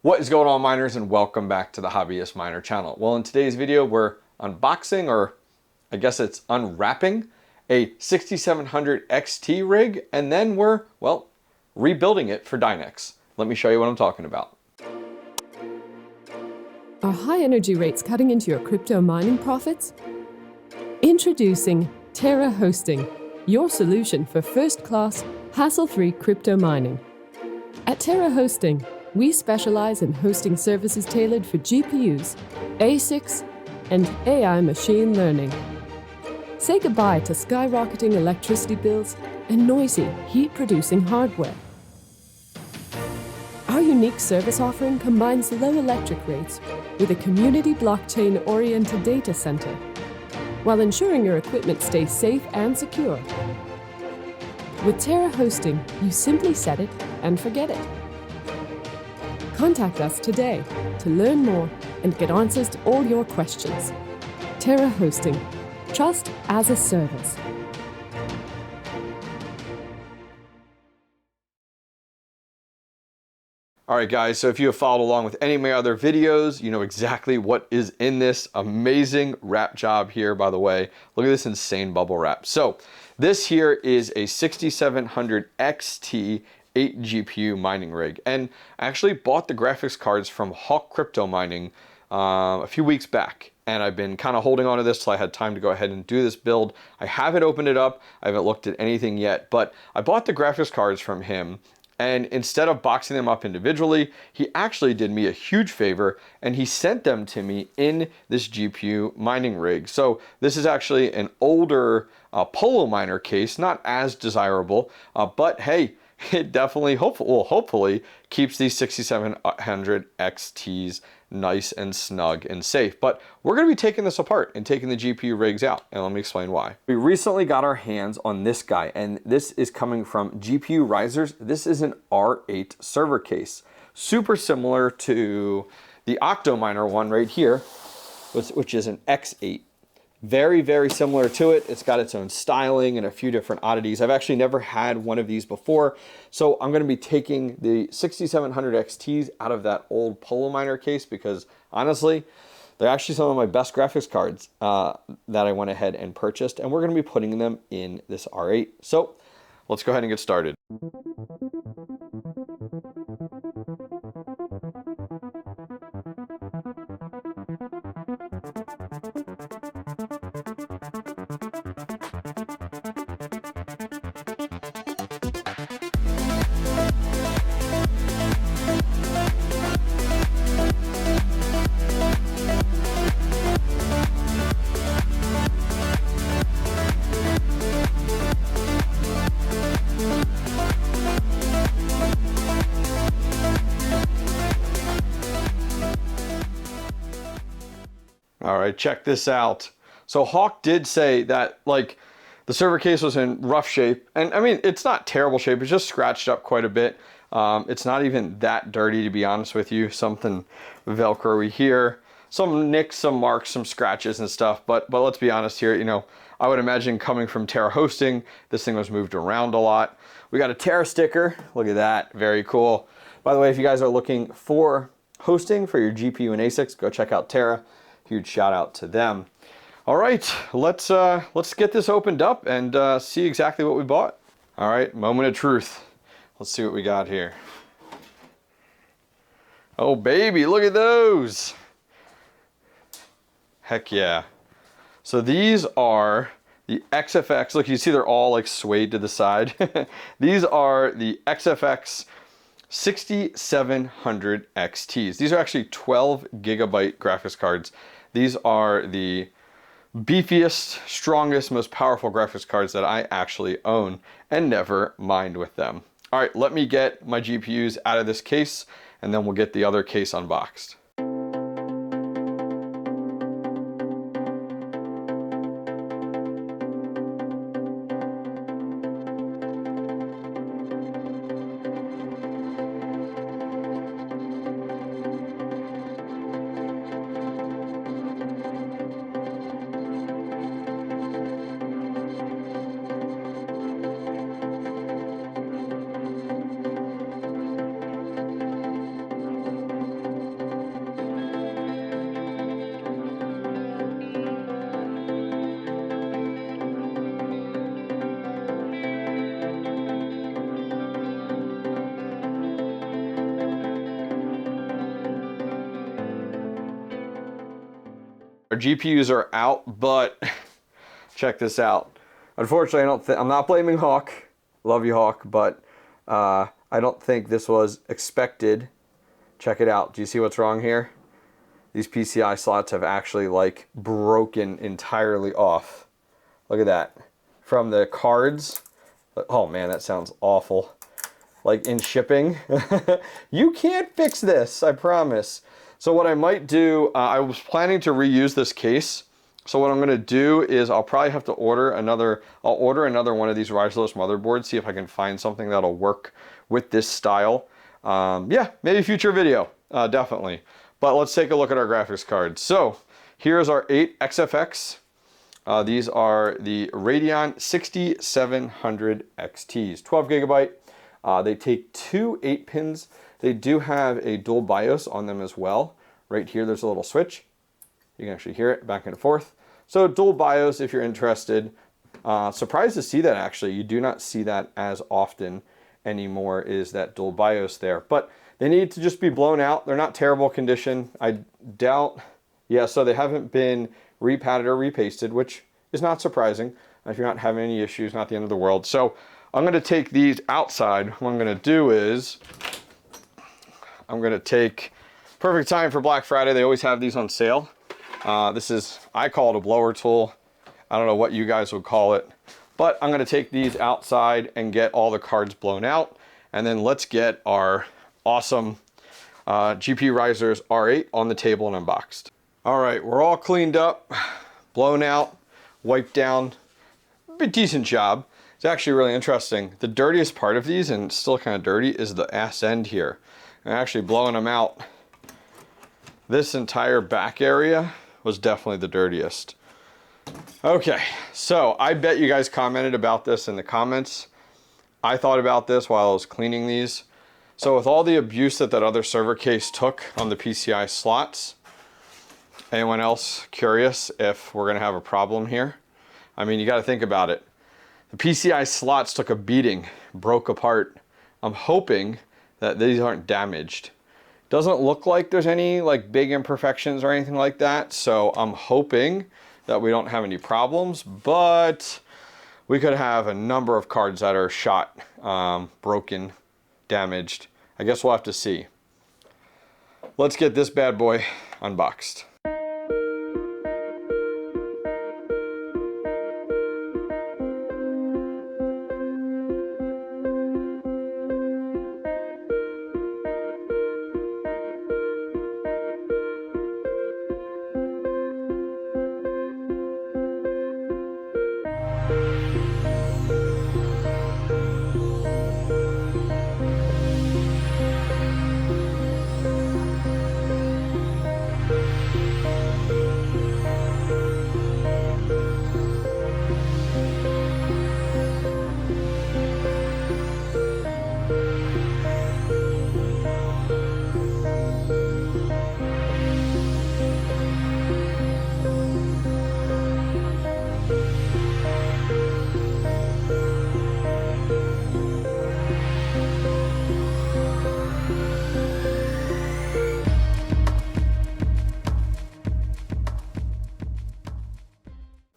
What is going on, miners, and welcome back to the Hobbyist Miner channel. Well, in today's video, we're unboxing, or I guess it's unwrapping, a 6700 XT rig, and then we're, well, rebuilding it for Dynex. Let me show you what I'm talking about. Are high energy rates cutting into your crypto mining profits? Introducing Terra Hosting, your solution for first-class, hassle-free crypto mining. At Terra Hosting, we specialize in hosting services tailored for GPUs, ASICs, and AI machine learning. Say goodbye to skyrocketing electricity bills and noisy, heat-producing hardware. Our unique service offering combines low electric rates with a community blockchain-oriented data center, while ensuring your equipment stays safe and secure. With Terra Hosting, you simply set it and forget it. Contact us today to learn more and get answers to all your questions. Terra Hosting. Trust as a service. All right, guys, so if you have followed along with any of my other videos, you know exactly what is in this amazing wrap job here, by the way. Look at this insane bubble wrap. So this here is a 6700 XT 8 GPU mining rig, and I actually bought the graphics cards from Hawk Crypto Mining a few weeks back, and I've been kind of holding on to this till I had time to go ahead and do this build. I haven't opened it up, I haven't looked at anything yet, but I bought the graphics cards from him, and instead of boxing them up individually, he actually did me a huge favor and he sent them to me in this GPU mining rig. So this is actually an older Polo Miner case, not as desirable, but hey, it definitely, hopefully keeps these 6700 XTs nice and snug and safe. But we're going to be taking this apart and taking the GPU rigs out, and let me explain why. We recently got our hands on this guy, and this is coming from GPU Risers. This is an R8 server case, super similar to the Octominer one right here, which is an X8. Very, very similar to it. It's got its own styling and a few different oddities. I've actually never had one of these before, so I'm going to be taking the 6700 XTs out of that old Polo Miner case because honestly, they're actually some of my best graphics cards that I went ahead and purchased, and we're going to be putting them in this R8. So let's go ahead and get started. All right, check this out. So Hawk did say that like the server case was in rough shape, and I mean, it's not terrible shape, it's just scratched up quite a bit. It's not even that dirty, to be honest with you. Something Velcro-y here, some nicks, some marks, some scratches and stuff, but let's be honest here, you know, I would imagine coming from Terra Hosting, this thing was moved around a lot. We got a Terra sticker, look at that, very cool. By the way, if you guys are looking for hosting for your GPU and ASICs, go check out Terra. Huge shout out to them. All right, let's get this opened up and see exactly what we bought. All right, moment of truth. Let's see what we got here. Oh baby, look at those. Heck yeah. So these are the XFX. Look, you see they're all like swayed to the side. These are the XFX 6700 XTs. These are actually 12 gigabyte graphics cards. These are the beefiest, strongest, most powerful graphics cards that I actually own and never mind with them. All right, let me get my GPUs out of this case and then we'll get the other case unboxed. Our GPUs are out, but check this out. Unfortunately, I'm not blaming Hawk. Love you, Hawk, but I don't think this was expected. Check it out. Do you see what's wrong here? These PCI slots have actually like broken entirely off. Look at that. From the cards. Oh man, that sounds awful. Like in shipping. You can't fix this, I promise. So what I might do, I was planning to reuse this case. So what I'm gonna do is I'll probably have to order another, I'll order another one of these riserless motherboards, see if I can find something that'll work with this style. Yeah, maybe future video, definitely. But let's take a look at our graphics cards. So here's our 8 XFX. These are the Radeon 6700 XTs, 12 gigabyte. They take 2 8-pins. They do have a dual BIOS on them as well. Right here, there's a little switch. You can actually hear it back and forth. So dual BIOS if you're interested. Surprised to see that actually. You do not see that as often anymore, is that dual BIOS there. But they need to just be blown out. They're not terrible condition. I doubt, yeah, so they haven't been repadded or repasted, which is not surprising. If you're not having any issues, not the end of the world. So I'm gonna take these outside. What I'm gonna do is, I'm gonna take, perfect time for Black Friday. They always have these on sale. This is, I call it a blower tool. I don't know what you guys would call it, but I'm gonna take these outside and get all the cards blown out. And then let's get our awesome GPU risers R8 on the table and unboxed. All right, we're all cleaned up, blown out, wiped down, a decent job. It's actually really interesting. The dirtiest part of these, and it's still kind of dirty, is the ass end here. I'm actually blowing them out. This entire back area was definitely the dirtiest. Okay, so I bet you guys commented about this in the comments. I thought about this while I was cleaning these. So with all the abuse that other server case took on the PCI slots, anyone else curious if we're gonna have a problem here? I mean, you gotta think about it. The PCI slots took a beating, broke apart. I'm hoping that these aren't damaged. Doesn't look like there's any like big imperfections or anything like that, so I'm hoping that we don't have any problems, but we could have a number of cards that are shot, broken, damaged. I guess we'll have to see. Let's get this bad boy unboxed.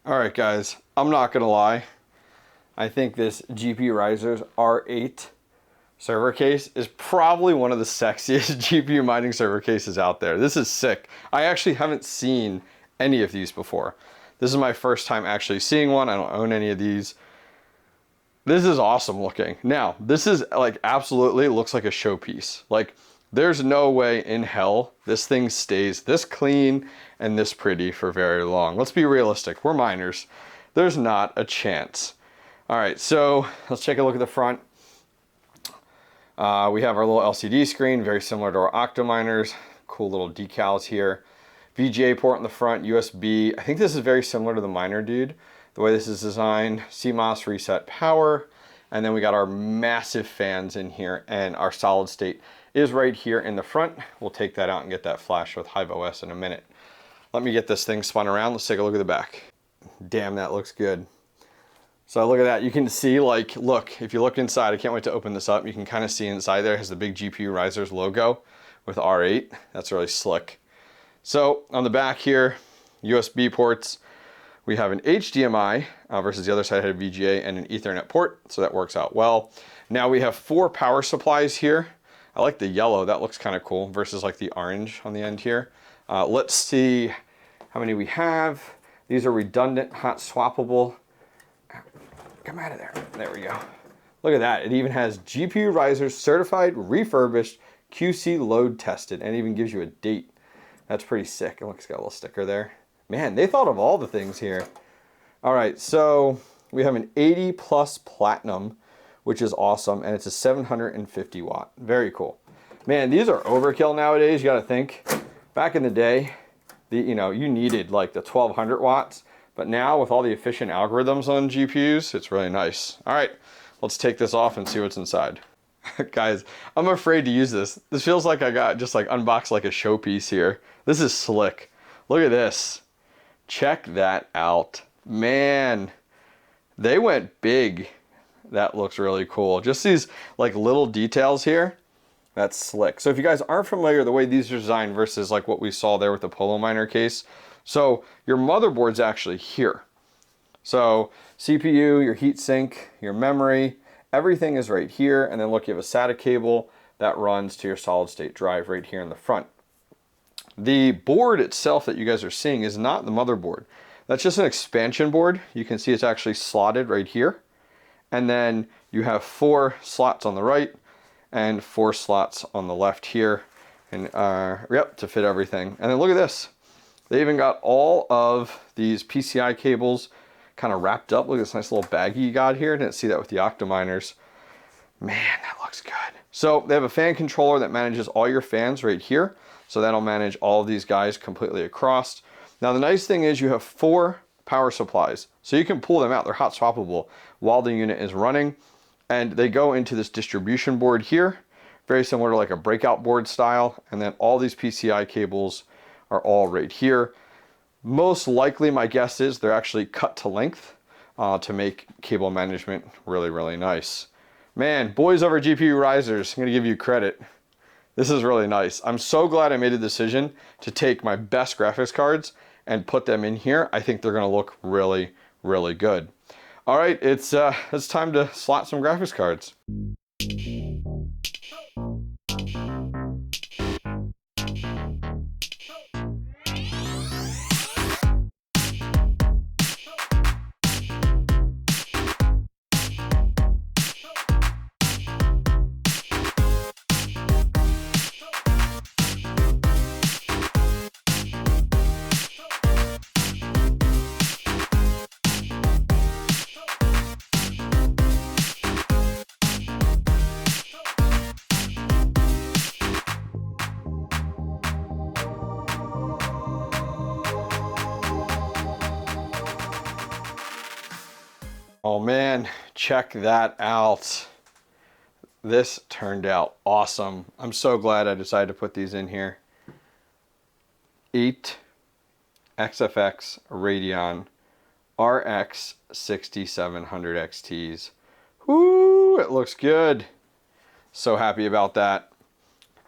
All right, guys, I'm not gonna lie. I think this GPU Risers R8 server case is probably one of the sexiest GPU mining server cases out there. This is sick. I actually haven't seen any of these before. This is my first time actually seeing one. I don't own any of these. This is awesome looking. Now, this is like absolutely looks like a showpiece. Like, there's no way in hell this thing stays this clean and this pretty for very long. Let's be realistic. We're miners. There's not a chance. All right, so let's take a look at the front. We have our little LCD screen, very similar to our Octominers. Cool little decals here. VGA port in the front, USB. I think this is very similar to the Miner Dude, the way this is designed. CMOS reset power. And then we got our massive fans in here, and our solid state is right here in the front. We'll take that out and get that flash with 𝐓𝐻 in a minute. Let me get this thing spun around. Let's take a look at the back. Damn, that looks good. So look at that. You can see, like, look, if you look inside, I can't wait to open this up. You can kind of see inside there, it has the big GPU Risers logo with R8. That's really slick. So on the back here, USB ports. We have an HDMI versus the other side had a VGA and an Ethernet port, so that works out well. Now we have 4 power supplies here. I like the yellow, that looks kind of cool, versus like the orange on the end here. Let's see how many we have. These are redundant, hot swappable. Come out of there. There we go. Look at that. It even has GPU risers certified, refurbished, QC load tested, and it even gives you a date. That's pretty sick. It looks got a little sticker there. Man, they thought of all the things here. All right, so we have an 80 plus platinum, which is awesome, and it's a 750 watt. Very cool. Man, these are overkill nowadays. You got to think. Back in the day, you needed like the 1200 watts, but now with all the efficient algorithms on GPUs, it's really nice. All right, let's take this off and see what's inside. Guys, I'm afraid to use this. This feels like I got just like unboxed like a showpiece here. This is slick. Look at this. Check that out. Man, they went big. That looks really cool. Just these like little details here. That's slick. So if you guys aren't familiar the way these are designed versus like what we saw there with the Polo Miner case. So your motherboard's actually here. So CPU, your heatsink, your memory, everything is right here. And then look, you have a SATA cable that runs to your solid state drive right here in the front. The board itself that you guys are seeing is not the motherboard. That's just an expansion board. You can see it's actually slotted right here. And then you have 4 slots on the right and 4 slots on the left here. And yep, to fit everything. And then look at this. They even got all of these PCI cables kind of wrapped up. Look at this nice little baggie you got here. Didn't see that with the Octominers. Man, that looks good. So they have a fan controller that manages all your fans right here. So that'll manage all of these guys completely across. Now the nice thing is you have 4 power supplies. So you can pull them out. They're hot swappable while the unit is running. And they go into this distribution board here. Very similar to like a breakout board style. And then all these PCI cables are all right here. Most likely my guess is they're actually cut to length to make cable management really, really nice. Man, boys over GPU risers, I'm gonna give you credit. This is really nice. I'm so glad I made a decision to take my best graphics cards and put them in here. I think they're gonna look really, really good. All right, it's time to slot some graphics cards. Oh man, check that out. This turned out awesome. I'm so glad I decided to put these in here. 8 XFX Radeon RX6700 XTs. Woo, it looks good. So happy about that.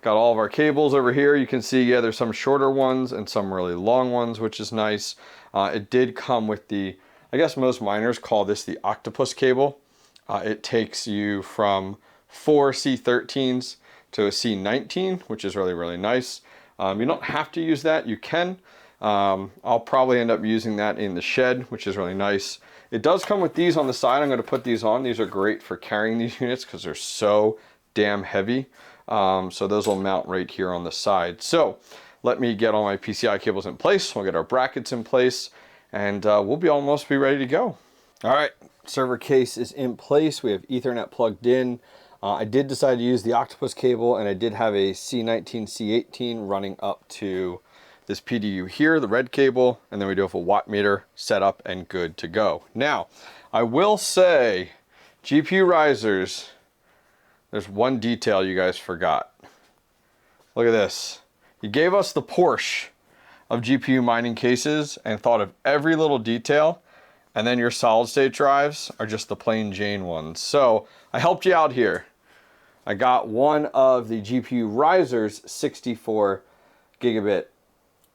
Got all of our cables over here. You can see, yeah, there's some shorter ones and some really long ones, which is nice. It did come with the, I guess most miners call this the octopus cable. It takes you from 4 C13s to a C19, which is really, really nice. You don't have to use that, you can. I'll probably end up using that in the shed, which is really nice. It does come with these on the side. I'm going to put these on. These are great for carrying these units because they're so damn heavy. So those will mount right here on the side. So let me get all my PCI cables in place. We'll get our brackets in place and we'll be almost ready to go. All right, server case is in place. We have Ethernet plugged in. I did decide to use the octopus cable, and I did have a C19, C18 running up to this PDU here, the red cable, and then we do have a watt meter set up and good to go. Now, I will say, GPU risers, there's one detail you guys forgot. Look at this. You gave us the Porsche of GPU mining cases and thought of every little detail, and then your solid state drives are just the plain Jane ones. So I helped you out here. I got one of the GPU risers 64 gigabit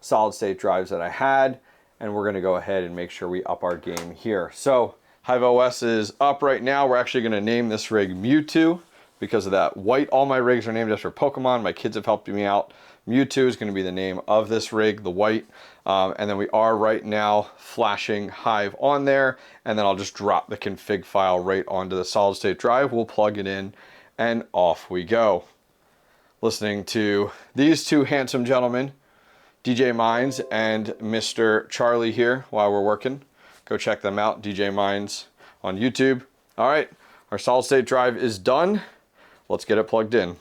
solid state drives that I had, and we're going to go ahead and make sure we up our game here. So 𝐓𝐻 is up right now. We're actually going to name this rig Mewtwo because of that white. All my rigs are named after Pokemon. My kids have helped me out. Mewtwo is going to be the name of this rig, the white. And then we are right now flashing Hive on there, and then I'll just drop the config file right onto the solid state drive. We'll plug it in and off we go. Listening to these two handsome gentlemen, 𝐷𝐷𝐽𝐻 and Mr. Charlie here while we're working. Go check them out, 𝐷𝐽𝐻 on YouTube. All right, our solid state drive is done. Let's get it plugged in.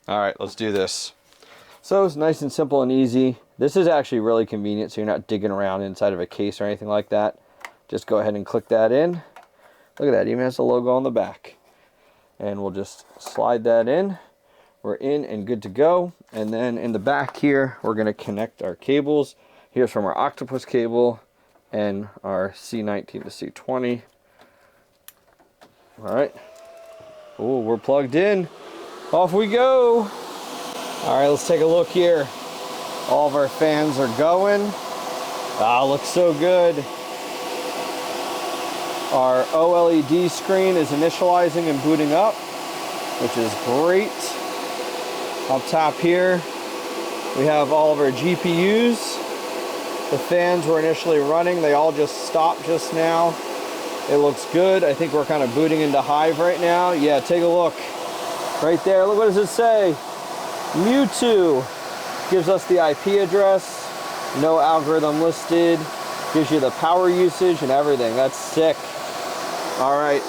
All right, let's do this. So it's nice and simple and easy. This is actually really convenient, so you're not digging around inside of a case or anything like that. Just go ahead and click that in. Look at that, even has the logo on the back. And we'll just slide that in. We're in and good to go. And then in the back here, we're gonna connect our cables. Here's from our octopus cable and our C19 to C20. All right. Oh, we're plugged in. Off we go. All right, let's take a look here. All of our fans are going. Ah, looks so good. Our OLED screen is initializing and booting up, which is great. Up top here, we have all of our GPUs. The fans were initially running. They all just stopped just now. It looks good. I think we're kind of booting into Hive right now. Yeah, take a look. Right there, look, what does it say? Mewtwo. Gives us the IP address, no algorithm listed, gives you the power usage and everything. That's sick. All right,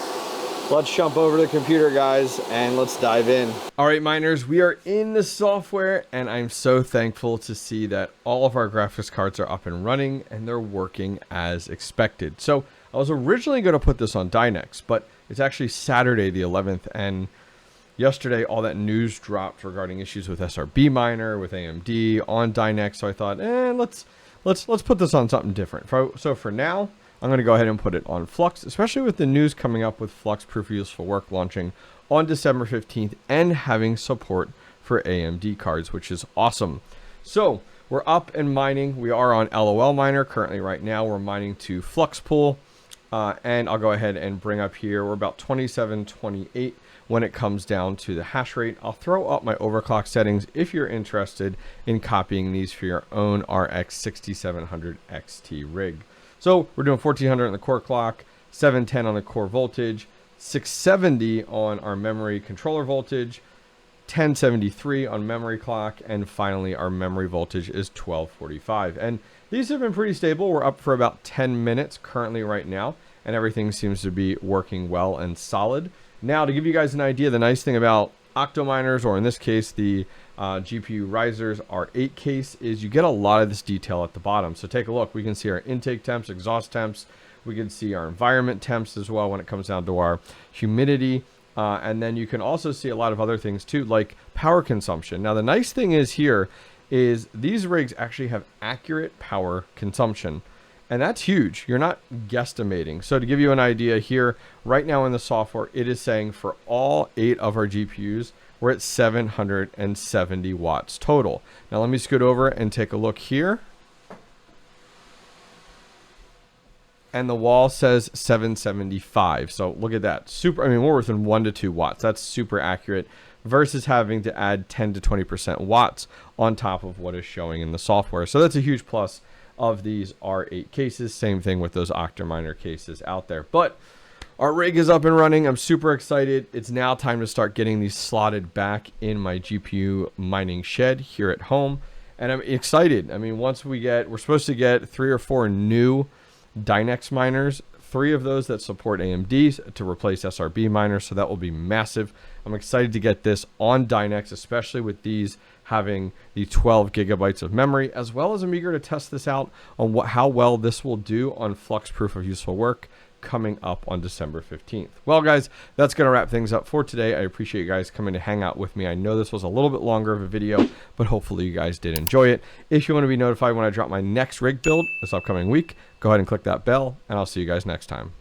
let's jump over to the computer, guys, and let's dive in. All right, miners, we are in the software, and I'm so thankful to see that all of our graphics cards are up and running, and they're working as expected. So I was originally going to put this on Dynex, but it's actually Saturday the 11th, and yesterday all that news dropped regarding issues with SRB Miner, with AMD on Dynex. So I thought, let's put this on something different. So for now, I'm going to go ahead and put it on Flux, especially with the news coming up with Flux Proof of Useful Work launching on December 15th and having support for AMD cards, which is awesome. So we're up and mining. We are on LOL Miner currently right now. We're mining to Flux Pool. And I'll go ahead and bring up here, we're about 2728 when it comes down to the hash rate. I'll throw up my overclock settings if you're interested in copying these for your own RX6700 XT rig. So we're doing 1400 on the core clock, 710 on the core voltage, 670 on our memory controller voltage, 1073 on memory clock, and finally our memory voltage is 1245. And these have been pretty stable. We're up for about 10 minutes currently right now, and everything seems to be working well and solid. Now, to give you guys an idea, the nice thing about octominers, or in this case, the GPU risers R8 case, is you get a lot of this detail at the bottom. So take a look. We can see our intake temps, exhaust temps. We can see our environment temps as well when it comes down to our humidity. And then you can also see a lot of other things too, like power consumption. Now, the nice thing is here is these rigs actually have accurate power consumption. And that's huge. You're not guesstimating. So to give you an idea here, right now in the software, it is saying for all 8 of our GPUs, we're at 770 watts total. Now let me scoot over and take a look here. And the wall says 775. So look at that. Super, I mean, we're within 1 to 2 watts. That's super accurate versus having to add 10 to 20% watts on top of what is showing in the software. So that's a huge plus of these R8 cases. Same thing with those Octominer cases out there. But our rig is up and running. I'm super excited. It's now time to start getting these slotted back in my GPU mining shed here at home. And I'm excited. I mean, we're supposed to get 3 or 4 new Dynex miners, 3 of those that support AMD to replace SRB miners. So that will be massive. I'm excited to get this on Dynex, especially with these having the 12 gigabytes of memory, as well as I'm eager to test this out on how well this will do on Flux Proof of Useful Work coming up on December 15th. Well, guys, that's going to wrap things up for today. I appreciate you guys coming to hang out with me. I know this was a little bit longer of a video, but hopefully you guys did enjoy it. If you want to be notified when I drop my next rig build this upcoming week, go ahead and click that bell, and I'll see you guys next time.